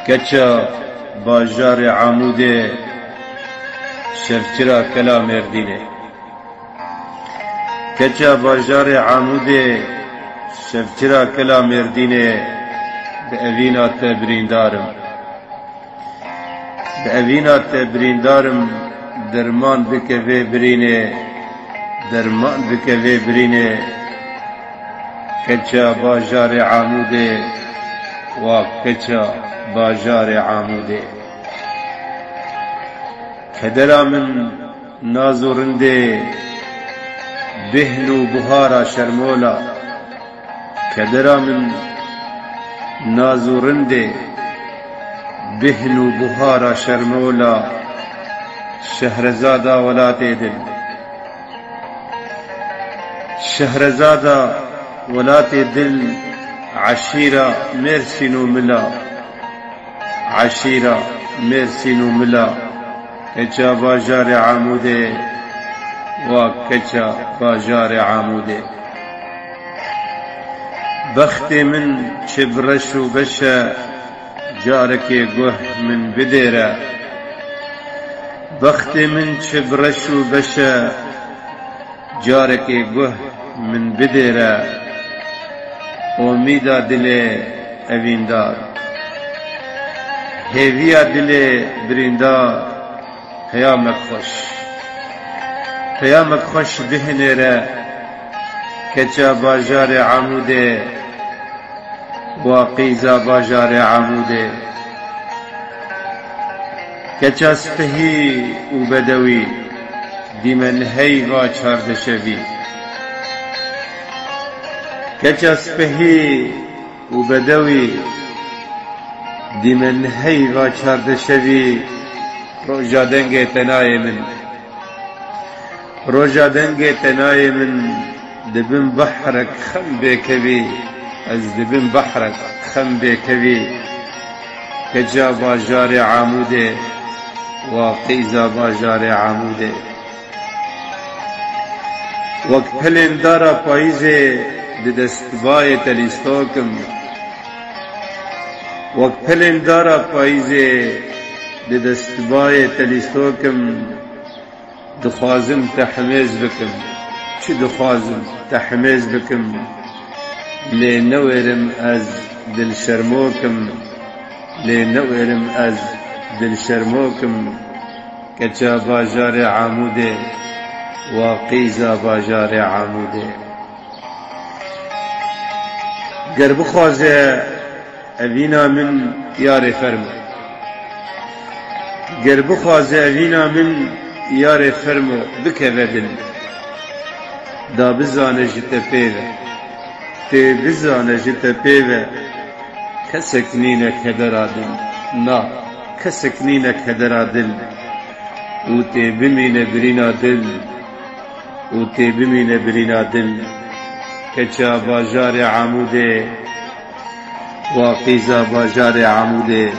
کچا باجار عمود شفچرا کلا مردینه کچا باجار عمود شفچرا کلا مردینه به اوینا تبریندارم به اوینا تبریندارم درمان بکوه برینه درمان بکوه برینه کچا باجار عمود و کچا باجار عمود کدرا من نازورنده بهن و بهارا شرمولا کدرا من نازورنده بهن و بهارا شرمولا شهرزادا ولات دل شهرزادا ولات دل عشيرة مرسين وملا عشيرة مرسين وملا كچا باجار عموده وكچا باجار عموده بخت من شبرش وبشا جارك گوه من بديرة بخت من شبرش وبشا جارك گوه من بديرة امیدا دل اویندار هیویا دل بریندار قیامک خوش بهنه را کچا باجار عموده و قیزا باجار عموده کچا سپهی و بدوی دیمن هی و چاردشوی کچا سپهی و بدوی دیمن هی و چاردشوی روژا دنگ تنای من روژا دنگ تنای من دبن بحرک خم بکوی از دبن بحرک خم بکوی کجا باجار عموده و قیزا باجار عموده وقت پلن دارا پاییزه دستبای تلیستوکم وقت پلن دارا پاییزه دستبای تلیستوکم دخوازم تحمیز بکم چی دخوازم تحمیز بکم لنورم از دل شرموکم لنورم از دل شرموکم کچا باجار عموده و قیزا باجار عموده گر بخوازه اوینا من یار فرم گر بخوازه اوینا من یار فرم بکوه دل دا بزانه جتا پیوه تی بزانه جتا پیوه کسک نینه کدرا دل نا کسک نینه کدرا دل و تی بمینه برینا دل و تی بمینه برینا دل کچا باجار عموده و قیزا باجار عموده